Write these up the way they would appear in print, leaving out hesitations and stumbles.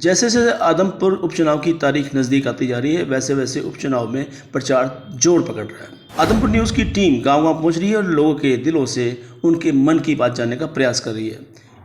जैसे जैसे आदमपुर उपचुनाव की तारीख नज़दीक आती जा रही है, वैसे वैसे उपचुनाव में प्रचार जोर पकड़ रहा है। आदमपुर न्यूज़ की टीम गांव-गांव पहुंच रही है और लोगों के दिलों से उनके मन की बात जानने का प्रयास कर रही है।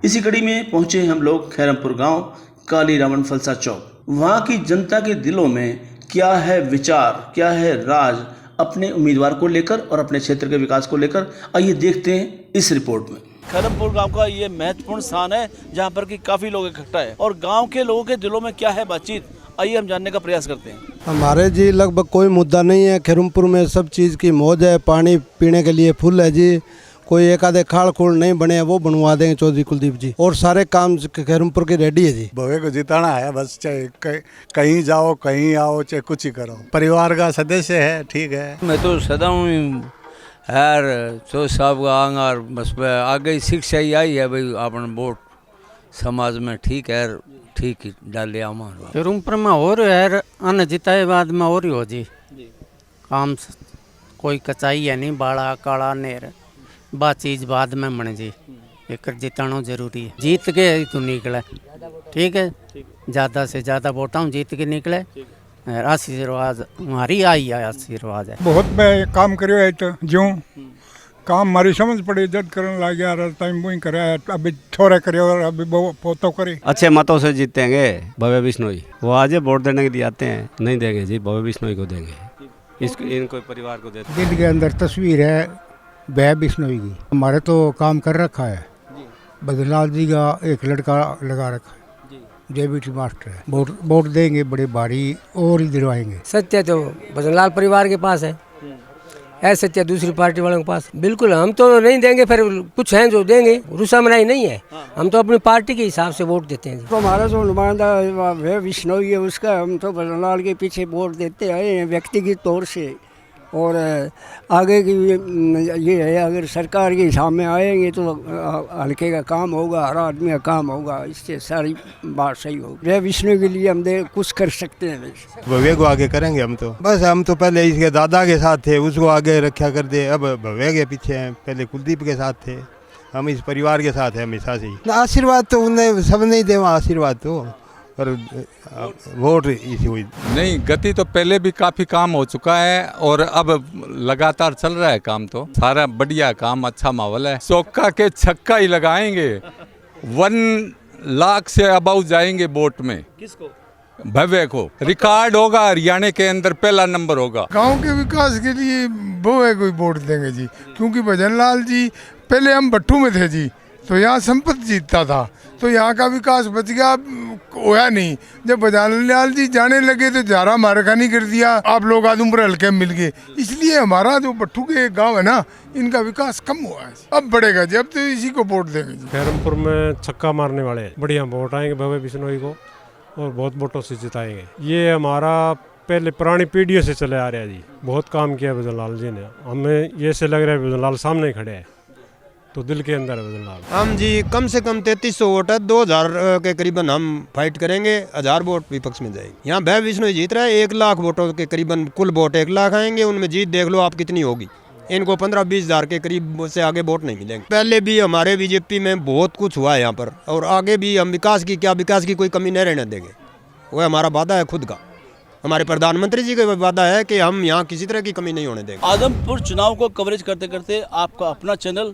इसी कड़ी में पहुंचे हम लोग खैरमपुर गांव, काली रावण फलसा चौक। वहां की जनता के दिलों में क्या है विचार, क्या है राज अपने उम्मीदवार को लेकर और अपने क्षेत्र के विकास को लेकर, आइए देखते हैं इस रिपोर्ट में। खैरमपुर गांव का ये महत्वपूर्ण स्थान है जहां पर कि काफ़ी लोग इकट्ठा है और गांव के लोगों के दिलों में क्या है बातचीत, आइए हम जानने का प्रयास करते हैं। हमारे जी लगभग कोई मुद्दा नहीं है। खैरमपुर में सब चीज़ की मौज है, पानी पीने के लिए फुल है जी। कोई एक आधे खाल खोल नहीं बने हैं वो बनवा देंगे चौधरी कुलदीप जी, और सारे काम खैरमपुर के रेडी है जी। भव्य को जिताना है बस, चाहे कहीं जाओ कहीं आओ चाहे कुछ ही करो, परिवार का सदस्य है, ठीक है। मैं तो सदा हूँ यार चौधरी साहब का आंगार बस आगे शिक्षा ही आई है भाई, अपन वोट समाज में ठीक है, ठीक ही डाले हमारा खैरमपुर में हो रहा है अन जिताए बाद में हो रही हो जी काम, कोई कचाई है नहीं, बाड़ा काला नेर बा चीज बाद में मन जी, एक जिताना जरूरी है। जीत के तो निकले ठीक है, ज़्यादा से ज़्यादा वोटा जीत के निकले, आशीर्वाद हमारी आई है, आशीर्वाद है। बहुत मैं काम करो है तो जो काम हमारी समझ पड़ी जद करने लग गया टाइम वही करे, अभी छोरा करे और अभी पोतो करे। अच्छे मतों से जीतेंगे भव्य बिश्नोई, वो आज वोट देने के लिए आते हैं, नहीं देंगे जी भव्य बिश्नोई को देंगे, इनको परिवार को देते। दिल के अंदर तस्वीर है भव्य बिश्नोई की, हमारे तो काम कर रखा है, बदलाल जी का एक लड़का लगा रखा है, डेविड मास्टर है, वोट देंगे बड़े भारी और ही दिलवाएंगे। सत्य तो बदलाल परिवार के पास है, सत्य दूसरी पार्टी वालों के पास बिल्कुल हम तो नहीं देंगे, फिर कुछ हैं जो देंगे, रुसा मनाई नहीं है, हम तो अपनी पार्टी के हिसाब से वोट देते हैं। तो हमारा जो नुमाइंदा भव्य बिश्नोई है उसका हम तो बदलाल के पीछे वोट देते आए हैं व्यक्तिगत तौर से, और आगे की ये है अगर सरकार के हिसाब में आएंगे तो हल्के का काम होगा, हर आदमी का काम होगा, इससे सारी बात सही होगी। भव्य बिश्नोई के लिए हम कुछ कर सकते हैं, भव्य को आगे करेंगे हम तो, बस हम तो पहले इसके दादा के साथ थे, उसको आगे रक्षा कर दे, अब भव्य के पीछे हैं, पहले कुलदीप के साथ थे, हम इस परिवार के साथ हैं हमेशा से ही। आशीर्वाद तो उन्हें सब नहीं देवा आशीर्वाद तो, पर वोट इसी हुई नहीं, गति तो पहले भी काफ़ी काम हो चुका है और अब लगातार चल रहा है काम, तो सारा बढ़िया काम, अच्छा माहौल है। चौका के छक्का ही लगाएंगे, 1 लाख से अबाउ जाएंगे वोट में। किसको? भव्य को रिकॉर्ड होगा, हरियाणा के अंदर पहला नंबर होगा। गांव के विकास के लिए भव्य को वोट देंगे जी, क्योंकि भजनलाल जी पहले हम भट्टू में थे जी, तो यहाँ संपत जीतता था, तो यहाँ का विकास बच गया, होया नहीं। जब भजनलाल जी जाने लगे तो जारा मारखानी कर दिया, आप लोग आदमपुर हल्के में मिल गए, इसलिए हमारा जो भट्टू के गांव है ना, इनका विकास कम हुआ है, अब बढ़ेगा जी, अब तो इसी को वोट देंगे जी। खैरमपुर में छक्का मारने वाले हैं, बढ़िया वोट आएंगे भव्य बिश्नोई को और बहुत वोटों से जिताएंगे। ये हमारा पहले पुरानी पीढ़ियों से चले आ रहा है जी, बहुत काम किया भजनलाल जी ने, हमें ये से लग रहा है भजनलाल सामने खड़े हैं तो दिल के अंदर है भजनलाल। हम जी कम से कम 3300 वोट है, 2000 के करीबन हम फाइट करेंगे, 1000 वोट विपक्ष में जाएगी। यहाँ भव्य बिश्नोई जीत रहा है, 1 लाख वोटों के करीबन कुल वोट 1 लाख आएंगे, उनमें जीत देख लो आप कितनी होगी, इनको 15-20 हज़ार के करीब से आगे वोट नहीं मिलेंगे। पहले भी हमारे बीजेपी में बहुत कुछ हुआ है यहाँ पर, और आगे भी हम विकास की कोई कमी नहीं रहने देंगे, वो हमारा वादा है खुद का, हमारे प्रधानमंत्री जी का वादा है कि हम यहाँ किसी तरह की कमी नहीं होने देंगे। आदमपुर चुनाव को कवरेज करते करते आपका अपना चैनल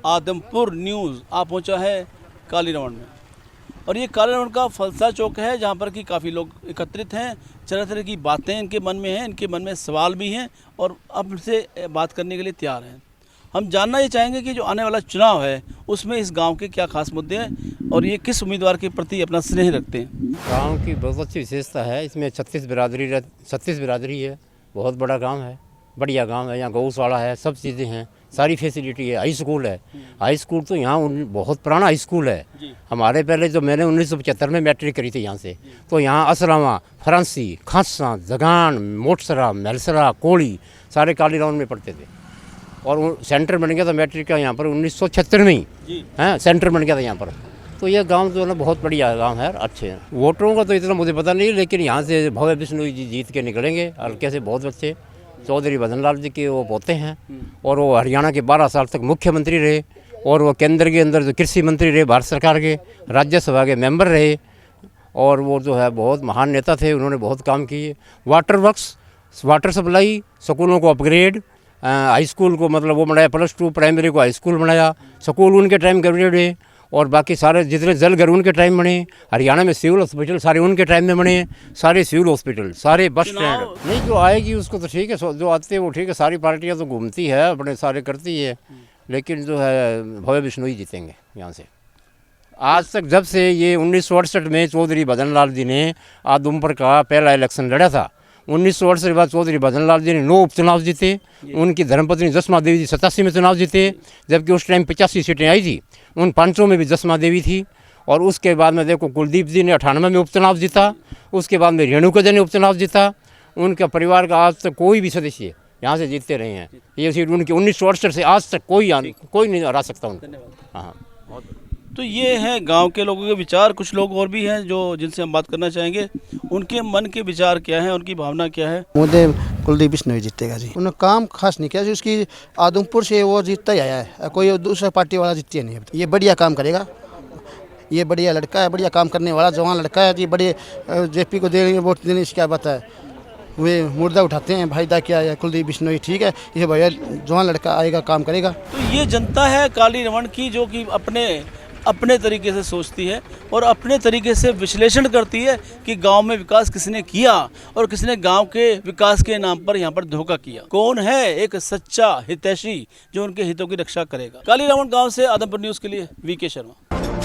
आदमपुर न्यूज़ आ पहुंचा है काली रावण में, और ये काली रावण का फलसा चौक है जहां पर कि काफ़ी लोग एकत्रित हैं, तरह तरह की बातें इनके मन में हैं, इनके मन में सवाल भी हैं और अब से बात करने के लिए तैयार हैं। हम जानना ये चाहेंगे कि जो आने वाला चुनाव है उसमें इस गांव के क्या खास मुद्दे हैं और ये किस उम्मीदवार के प्रति अपना स्नेह रखते हैं। गांव की बहुत अच्छी विशेषता है, इसमें 36 बिरादरी है, बहुत बड़ा गांव है, बढ़िया गांव है, यहाँ गौशाला है, सब चीज़ें हैं, सारी फैसिलिटी है, हाई स्कूल है, हाई स्कूल तो यहाँ बहुत पुराना हाई स्कूल है, हमारे पहले जो मैंने 1975 में मैट्रिक करी थी यहाँ से, तो यहाँ असलामा, फरांसी, खांसा, जगान, मोटसरा, मेलसरा, कोड़ी सारे काली रावण में पढ़ते थे, और सेंटर बन गया था मैट्रिक का यहाँ पर 1976 में ही है, सेंटर बन गया था यहाँ पर। तो ये गांव जो है ना बहुत बढ़िया गांव है, अच्छे हैं। वोटरों का तो इतना मुझे पता नहीं, लेकिन यहाँ से भव्य बिश्नोई जी जीत के निकलेंगे हल्के से, बहुत अच्छे। चौधरी भजनलाल जी के वो पोते हैं, और वो हरियाणा के 12 साल तक मुख्यमंत्री रहे, और वो केंद्र के अंदर जो कृषि मंत्री रहे, भारत सरकार के राज्यसभा के मेंबर रहे, और वो जो है बहुत महान नेता थे, उन्होंने बहुत काम किए। वाटर वर्क्स, वाटर सप्लाई, स्कूलों को अपग्रेड, हाई स्कूल को मतलब वो बनाया, +2 प्राइमरी को हाई स्कूल बनाया, स्कूल उनके टाइम ग्रेड है। और बाकी सारे जितने जल घर उनके टाइम बने। हरियाणा में सिविल हॉस्पिटल सारे उनके टाइम में बने, सारे सिविल हॉस्पिटल, सारे बस स्टैंड। नहीं, जो आएगी उसको तो ठीक है, जो आते हैं वो ठीक है। सारी पार्टियाँ तो घूमती है, अपने सारे करती है, लेकिन जो है भव्य बिश्नोई जीतेंगे यहाँ से। आज तक जब से ये 1968 में चौधरी भजन लाल जी ने आदमपुर का पहला इलेक्शन लड़ा था, 1968 के बाद चौधरी भजन लाल जी ने 9 उपचुनाव जीते। उनकी धर्मपत्नी जसमा देवी जी 87 में चुनाव जीते, जबकि उस टाइम 85 सीटें आई थी। उन 5 में भी जसमा देवी थी। और उसके बाद में देखो कुलदीप जी ने 98 में उपचुनाव जीता, उसके बाद में रेणुका जी ने उपचुनाव जीता। उनका परिवार का आज तक कोई भी सदस्य यहाँ से जीतते रहे हैं। ये सीट उनकी 1968 से आज तक कोई नहीं हरा सकता उनको। हाँ, तो ये है गांव के लोगों के विचार। कुछ लोग और भी हैं जो जिनसे हम बात करना चाहेंगे, उनके मन के विचार क्या हैं, उनकी भावना क्या है। मुझे कुलदीप बिश्नोई जीतेगा जी। उन्होंने काम खास नहीं किया, उसकी आदमपुर से वो जीतता ही आया है, कोई दूसरा पार्टी वाला जीती नहीं है। ये बढ़िया काम करेगा, ये बढ़िया लड़का है, बढ़िया काम करने वाला जवान लड़का है जी। बड़े जेपी को देंगे वोट देने की क्या बात है, वे मुर्दा उठाते हैं भाई दा क्या है। कुलदीप बिश्नोई ठीक है, ये भैया जवान लड़का आएगा, काम करेगा। तो ये जनता है काली रमन की, जो कि अपने तरीके से सोचती है और अपने तरीके से विश्लेषण करती है कि गांव में विकास किसने किया और किसने गांव के विकास के नाम पर यहां पर धोखा किया। कौन है एक सच्चा हितैषी जो उनके हितों की रक्षा करेगा। काली रमन गांव से आदमपुर न्यूज़ के लिए वीके शर्मा।